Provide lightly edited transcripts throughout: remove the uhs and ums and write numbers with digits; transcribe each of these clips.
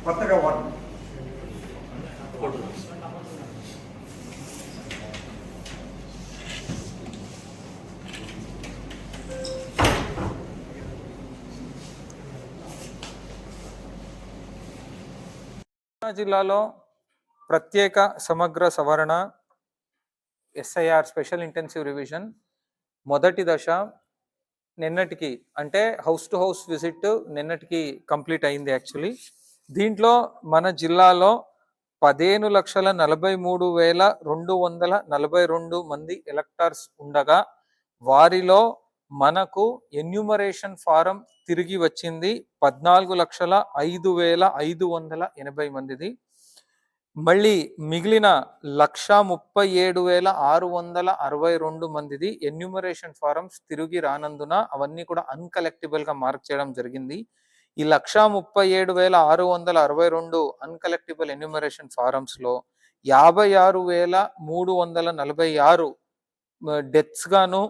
కొత్తగా వన్ జిల్లాలో ప్రత్యేక సమగ్ర సవరణ ఎస్ఐఆర్ స్పెషల్ ఇంటెన్సివ్ రివిజన్ మొదటి దశ నిన్నటికి అంటే హౌస్ టు హౌస్ విజిట్ నిన్నటికి కంప్లీట్ అయింది. యాక్చువల్లీ దీంట్లో మన జిల్లాలో 15,43,242 మంది ఎలక్టర్స్ ఉండగా వారిలో మనకు ఎన్యూమరేషన్ ఫారం తిరిగి వచ్చింది 14,05,580 మందిది. మళ్ళీ మిగిలిన 1,37,662 మందిది ఎన్యూమరేషన్ ఫారమ్స్ తిరిగి రానందున అవన్నీ కూడా అన్కలెక్టిబుల్ గా మార్క్ చేయడం జరిగింది. ఈ 1,37,662 అన్కలెక్టిబుల్ ఎన్యూమరేషన్ ఫారమ్స్ లో 56,346 డెత్స్ గాను,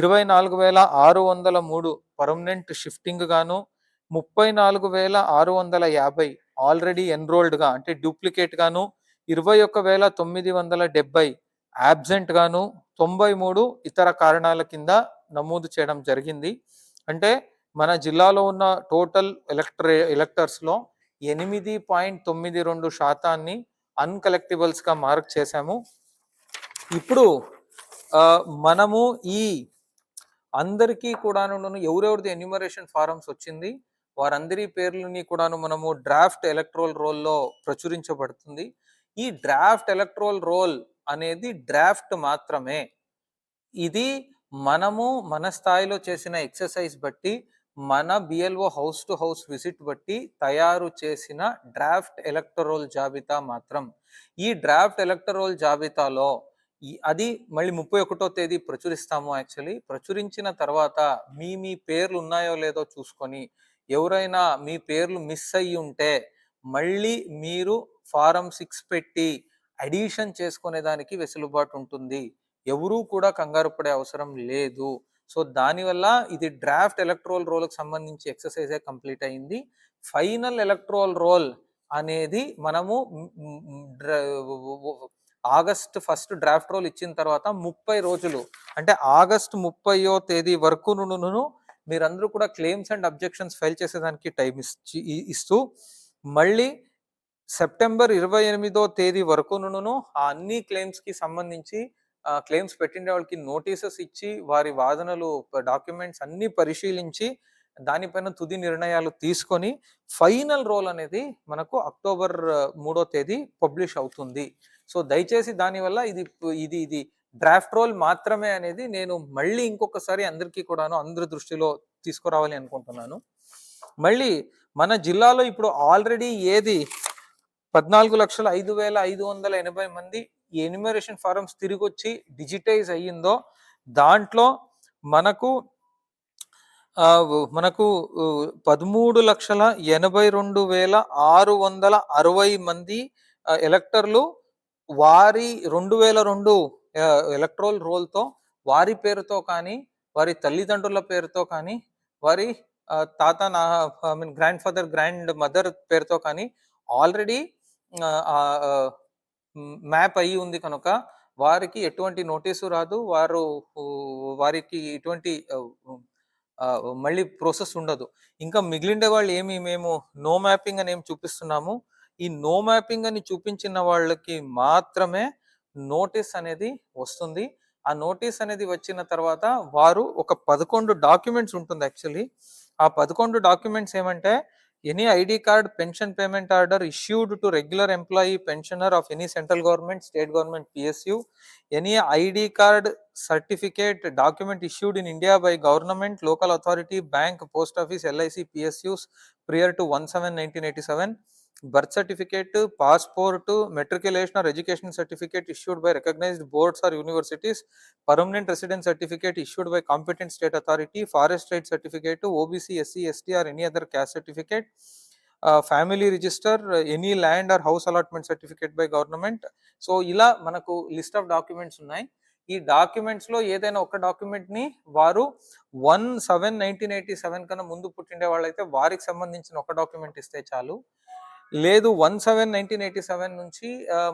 24,603 పర్మనెంట్ షిఫ్టింగ్ గాను, 34,650 ఆల్రెడీ ఎన్రోల్డ్ గా అంటే డూప్లికేట్ గాను, 21,970 యాబ్సెంట్ గాను, 93 ఇతర కారణాల కింద నమోదు చేయడం జరిగింది. అంటే మన జిల్లాలో ఉన్న టోటల్ ఎలక్టర్స్ లో 8.92% అన్కలెక్టిబుల్స్ గా మార్క్ చేశాము. ఇప్పుడు మనము ఈ అందరికీ కూడాను ఎవరెవరిది ఎన్యూమరేషన్ ఫారమ్స్ వచ్చింది వారందరి పేర్లని కూడాను మనము డ్రాఫ్ట్ ఎలక్ట్రోల్ రోల్లో ప్రచురించబడుతుంది. ఈ డ్రాఫ్ట్ ఎలక్ట్రోల్ రోల్ అనేది డ్రాఫ్ట్ మాత్రమే. ఇది మనము మన స్థాయిలో చేసిన ఎక్సర్సైజ్ బట్టి మన BLO house to house visit బట్టి తయారు చేసిన డ్రాఫ్ట్ ఎలక్టరోల్ జాబితా మాత్రం. ఈ డ్రాఫ్ట్ ఎలక్టరోల్ జాబితాలో అది మళ్ళీ 31వ తేదీ ప్రచురిస్తాము. యాక్చువల్లీ ప్రచురించిన తర్వాత మీ పేర్లు ఉన్నాయో లేదో చూసుకొని ఎవరైనా మీ పేర్లు మిస్ అయ్యి ఉంటే మళ్ళీ మీరు ఫారం 6 పెట్టి అడిషన్ చేసుకునే దానికి వెసులుబాటు ఉంటుంది. ఎవరూ కూడా కంగారు పడే అవసరం లేదు. సో దానివల్ల ఇది డ్రాఫ్ట్ ఎలక్ట్రోల్ రోల్కి సంబంధించి ఎక్సర్సైజే కంప్లీట్ అయింది. ఫైనల్ ఎలక్ట్రోల్ రోల్ అనేది మనము ఆగస్ట్ 1 డ్రాఫ్ట్ రోల్ ఇచ్చిన తర్వాత 30 రోజులు అంటే ఆగస్ట్ 30వ తేదీ వరకు మీరందరూ కూడా క్లెయిమ్స్ అండ్ అబ్జెక్షన్స్ ఫైల్ చేసేదానికి టైం ఇస్తూ మళ్ళీ సెప్టెంబర్ 28వ తేదీ వరకు ఆ అన్ని క్లెయిమ్స్ కి సంబంధించి క్లెయిమ్స్ పెట్టిన వాళ్ళకి నోటీసెస్ ఇచ్చి వారి వాదనలు డాక్యుమెంట్స్ అన్ని పరిశీలించి దానిపైన తుది నిర్ణయాలు తీసుకొని ఫైనల్ రోల్ అనేది మనకు అక్టోబర్ 3వ తేదీ పబ్లిష్ అవుతుంది. సో దయచేసి దానివల్ల ఇది డ్రాఫ్ట్ రోల్ మాత్రమే అనేది నేను మళ్ళీ ఇంకొకసారి అందరికీ కూడాను అందరి దృష్టిలో తీసుకురావాలి అనుకుంటున్నాను. మళ్ళీ మన జిల్లాలో ఇప్పుడు ఆల్రెడీ ఏది 14,05,580 మంది ఈ ఎన్యూమరేషన్ ఫారమ్స్ తిరిగి వచ్చి డిజిటైజ్ అయ్యిందో దాంట్లో మనకు 13,82,660 మంది ఎలక్టర్లు వారి 2002 ఎలక్ట్రోల్ రోల్తో వారి పేరుతో కానీ వారి తల్లిదండ్రుల పేరుతో కానీ వారి గ్రాండ్ ఫాదర్ గ్రాండ్ మదర్ పేరుతో కానీ ఆల్రెడీ మ్యాప్ అయ్యి ఉంది కనుక వారికి ఎటువంటి నోటీసు రాదు. వారికి ఎటువంటి మళ్ళీ ప్రాసెస్ ఉండదు. ఇంకా మిగిలిన వాళ్ళు మేము నో మ్యాపింగ్ అని ఏమి చూపిస్తున్నాము. ఈ నో మ్యాపింగ్ అని చూపించిన వాళ్ళకి మాత్రమే నోటీస్ అనేది వస్తుంది. ఆ నోటీస్ అనేది వచ్చిన తర్వాత వారు ఒక 11 డాక్యుమెంట్స్ ఉంటుంది. యాక్చువల్లీ ఆ 11 డాక్యుమెంట్స్ ఏమంటే any ID card, pension payment order issued to regular employee pensioner of any central government, state government, PSU, any ID card, certificate, document issued in India by government, local authority, bank, post office, LIC, PSUs prior to 1/7/1987, birth certificate, passport, matriculation or education certificate issued by recognized boards or universities, permanent residence certificate issued by competent state authority, forest right certificate, OBC, SC, ST or any other caste certificate, family register, any land or house allotment certificate by government. So ఇలా మనకు list of documents ఉన్నాయి. ఈ documents లో ఏదైనా ఒక document ని వారు 1/7/1987 కన్నా ముందు పుట్టిండే వాళ్ళైతే వారికి సంబంధించిన ఒక డాక్యుమెంట్ ఇస్తే చాలు. లేదు 1/7/1987 నుంచి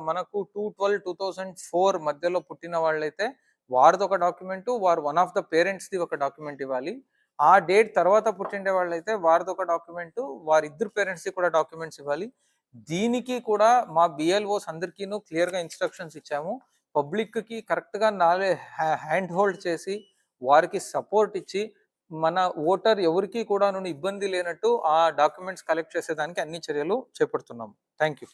మనకు 2/12/2004 మధ్యలో పుట్టిన వాళ్ళైతే వారిది ఒక డాక్యుమెంట్, వారు one of the parents the ఒక డాక్యుమెంట్ ఇవ్వాలి. ఆ డేట్ తర్వాత పుట్టిండే వాళ్ళైతే వారిది ఒక డాక్యుమెంట్, వారిద్దరు పేరెంట్స్ ది కూడా డాక్యుమెంట్స్ ఇవ్వాలి. దీనికి కూడా మా బిఎల్ఓస్ అందరికీను క్లియర్గా ఇన్స్ట్రక్షన్స్ ఇచ్చాము. పబ్లిక్కి కరెక్ట్గా హ్యాండ్ హోల్డ్ చేసి వారికి సపోర్ట్ ఇచ్చి మన ఓటర్ ఎవరికి కూడా ఇబ్బంది లేనట్టు ఆ డాక్యుమెంట్స్ కలెక్ట్ చేసేదానికి అన్ని చర్యలు చేపడుతున్నాము. Thank you.